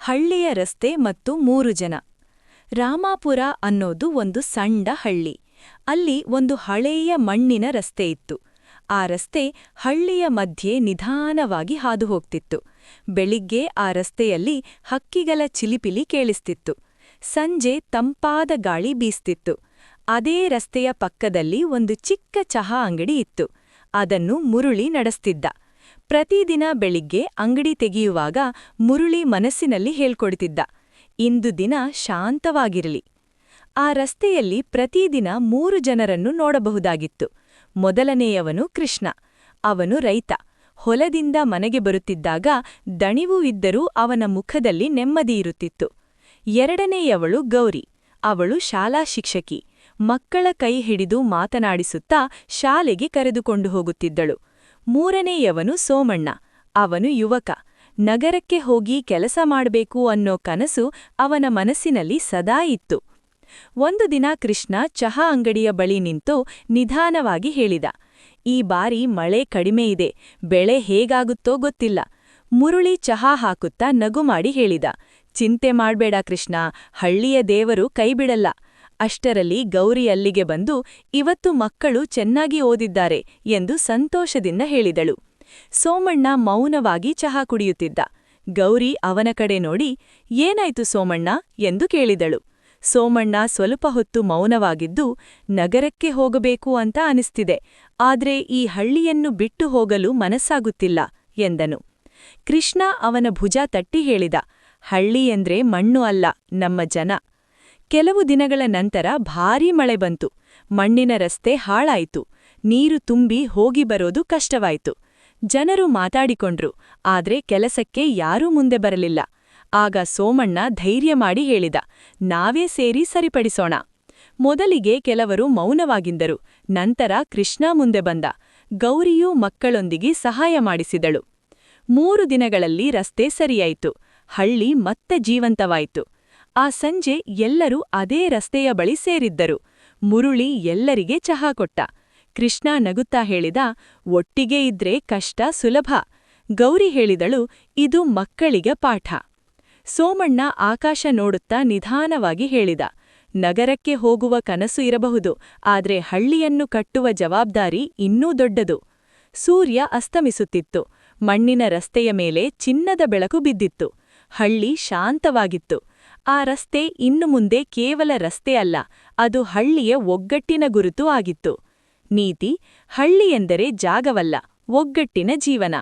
ಹಳ್ಳಿಯ ರಸ್ತೆ ಮತ್ತು 3 ಜನ. ರಾಮಾಪುರ ಅನ್ನೋದು ಒಂದು ಸಣ್ಣ ಹಳ್ಳಿ. ಅಲ್ಲಿ ಒಂದು ಹಳೆಯ ಮಣ್ಣಿನ ರಸ್ತೆ ಇತ್ತು. ಆ ರಸ್ತೆ ಹಳ್ಳಿಯ ಮಧ್ಯೆ ನಿಧಾನವಾಗಿ ಹಾದು ಹೋಗ್ತಿತ್ತು. ಬೆಳಿಗ್ಗೆ ಆ ರಸ್ತೆಯಲ್ಲಿ ಹಕ್ಕಿಗಳ ಚಿಲಿಪಿಲಿ ಕೇಳಿಸ್ತಿತ್ತು. ಸಂಜೆ ತಂಪಾದ ಗಾಳಿ ಬೀಸ್ತಿತ್ತು. ಅದೇ ರಸ್ತೆಯ ಪಕ್ಕದಲ್ಲಿ ಒಂದು ಚಿಕ್ಕ ಚಹಾ ಅಂಗಡಿ ಇತ್ತು. ಅದನ್ನು ಮುರುಳಿ ನಡೆಸ್ತಿದ್ದ. ಪ್ರತಿದಿನ ಬೆಳಿಗ್ಗೆ ಅಂಗಡಿ ತೆಗೆಯುವಾಗ ಮುರುಳಿ ಮನಸ್ಸಿನಲ್ಲಿ ಹೇಳ್ಕೊಡ್ತಿದ್ದ, ಇಂದು ದಿನ ಶಾಂತವಾಗಿರಲಿ. ಆ ರಸ್ತೆಯಲ್ಲಿ ಪ್ರತಿದಿನ 3 ಜನರನ್ನು ನೋಡಬಹುದಾಗಿತ್ತು. ಮೊದಲನೆಯವನು ಕೃಷ್ಣ. ಅವನು ರೈತ. ಹೊಲದಿಂದ ಮನೆಗೆ ಬರುತ್ತಿದ್ದಾಗ ದಣಿವು ಇದ್ದರೂ ಅವನ ಮುಖದಲ್ಲಿ ನೆಮ್ಮದಿಯಿರುತ್ತಿತ್ತು. ಎರಡನೆಯವಳು ಗೌರಿ. ಅವಳು ಶಾಲಾ ಶಿಕ್ಷಕಿ. ಮಕ್ಕಳ ಕೈ ಹಿಡಿದು ಮಾತನಾಡಿಸುತ್ತಾ ಶಾಲೆಗೆ ಕರೆದುಕೊಂಡು ಹೋಗುತ್ತಿದ್ದಳು. ಮೂರನೆಯವನು ಸೋಮಣ್ಣ. ಅವನು ಯುವಕ. ನಗರಕ್ಕೆ ಹೋಗಿ ಕೆಲಸ ಮಾಡಬೇಕು ಅನ್ನೋ ಕನಸು ಅವನ ಮನಸ್ಸಿನಲ್ಲಿ ಸದಾ ಇತ್ತು. ಒಂದು ದಿನ ಕೃಷ್ಣ ಚಹಾ ಅಂಗಡಿಯ ಬಳಿ ನಿಂತು ನಿಧಾನವಾಗಿ ಹೇಳಿದ, ಈ ಬಾರಿ ಮಳೆ ಕಡಿಮೆಯಿದೆ, ಬೆಳೆ ಹೇಗಾಗುತ್ತೋ ಗೊತ್ತಿಲ್ಲ. ಮುರುಳಿ ಚಹಾ ಹಾಕುತ್ತಾ ನಗು ಮಾಡಿ ಹೇಳಿದ, ಚಿಂತೆ ಮಾಡ್ಬೇಡ ಕೃಷ್ಣ, ಹಳ್ಳಿಯ ದೇವರು ಕೈಬಿಡಲ್ಲ. ಅಷ್ಟರಲ್ಲಿ ಗೌರಿ ಅಲ್ಲಿಗೆ ಬಂದು, ಇವತ್ತು ಮಕ್ಕಳು ಚೆನ್ನಾಗಿ ಓದಿದ್ದಾರೆ ಎಂದು ಸಂತೋಷದಿಂದ ಹೇಳಿದಳು. ಸೋಮಣ್ಣ ಮೌನವಾಗಿ ಚಹಾ ಕುಡಿಯುತ್ತಿದ್ದ. ಗೌರಿ ಅವನ ಕಡೆ ನೋಡಿ, ಏನಾಯ್ತು ಸೋಮಣ್ಣ ಎಂದು ಕೇಳಿದಳು. ಸೋಮಣ್ಣ ಸ್ವಲ್ಪ ಹೊತ್ತು ಮೌನವಾಗಿದ್ದು, ನಗರಕ್ಕೆ ಹೋಗಬೇಕು ಅಂತ ಅನಿಸ್ತಿದೆ, ಆದ್ರೆ ಈ ಹಳ್ಳಿಯನ್ನು ಬಿಟ್ಟು ಹೋಗಲು ಮನಸ್ಸಾಗುತ್ತಿಲ್ಲ ಎಂದನು. ಕೃಷ್ಣ ಅವನ ಭುಜ ತಟ್ಟಿ ಹೇಳಿದ, ಹಳ್ಳಿ ಎಂದ್ರೆ ಮಣ್ಣು ಅಲ್ಲ, ನಮ್ಮ ಜನ. ಕೆಲವು ದಿನಗಳ ನಂತರ ಭಾರೀ ಮಳೆ ಬಂತು. ಮಣ್ಣಿನ ರಸ್ತೆ ಹಾಳಾಯಿತು. ನೀರು ತುಂಬಿ ಹೋಗಿ ಬರೋದು ಕಷ್ಟವಾಯಿತು. ಜನರು ಮಾತಾಡಿಕೊಂಡ್ರು, ಆದ್ರೆ ಕೆಲಸಕ್ಕೆ ಯಾರೂ ಮುಂದೆ ಬರಲಿಲ್ಲ. ಆಗ ಸೋಮಣ್ಣ ಧೈರ್ಯ ಮಾಡಿ ಹೇಳಿದ, ನಾವೇ ಸೇರಿ ಸರಿಪಡಿಸೋಣ. ಮೊದಲಿಗೆ ಕೆಲವರು ಮೌನವಾಗಿದ್ದರು. ನಂತರ ಕೃಷ್ಣ ಮುಂದೆ ಬಂದ. ಗೌರಿಯೂ ಮಕ್ಕಳೊಂದಿಗೆ ಸಹಾಯ ಮಾಡಿಸಿದಳು. 3 ದಿನಗಳಲ್ಲಿ ರಸ್ತೆ ಸರಿಯಾಯಿತು. ಹಳ್ಳಿ ಮತ್ತೆ ಜೀವಂತವಾಯಿತು. ಆ ಸಂಜೆ ಎಲ್ಲರೂ ಅದೇ ರಸ್ತೆಯ ಬಳಿ ಸೇರಿದ್ದರು. ಮುರುಳಿ ಎಲ್ಲರಿಗೆ ಚಹಾ ಕೊಟ್ಟ. ಕೃಷ್ಣ ನಗುತ್ತಾ ಹೇಳಿದ, ಒಟ್ಟಿಗೆ ಇದ್ರೆ ಕಷ್ಟ ಸುಲಭ. ಗೌರಿ ಹೇಳಿದಳು, ಇದು ಮಕ್ಕಳಿಗೆ ಪಾಠ. ಸೋಮಣ್ಣ ಆಕಾಶ ನೋಡುತ್ತಾ ನಿಧಾನವಾಗಿ ಹೇಳಿದ, ನಗರಕ್ಕೆ ಹೋಗುವ ಕನಸು ಇರಬಹುದು, ಆದ್ರೆ ಹಳ್ಳಿಯನ್ನು ಕಟ್ಟುವ ಜವಾಬ್ದಾರಿ ಇನ್ನೂ ದೊಡ್ಡದು. ಸೂರ್ಯ ಅಸ್ತಮಿಸುತ್ತಿತ್ತು. ಮಣ್ಣಿನ ರಸ್ತೆಯ ಮೇಲೆ ಚಿನ್ನದ ಬೆಳಕು ಬಿದ್ದಿತ್ತು. ಹಳ್ಳಿ ಶಾಂತವಾಗಿತ್ತು. ಆ ರಸ್ತೆ ಇನ್ನು ಮುಂದೆ ಕೇವಲ ರಸ್ತೆ ಅಲ್ಲ, ಅದು ಹಳ್ಳಿಯ ಒಗ್ಗಟ್ಟಿನ ಗುರುತು ಆಗಿತ್ತು. ನೀತಿ: ಹಳ್ಳಿ ಎಂದರೆ ಜಾಗವಲ್ಲ, ಒಗ್ಗಟ್ಟಿನ ಜೀವನ.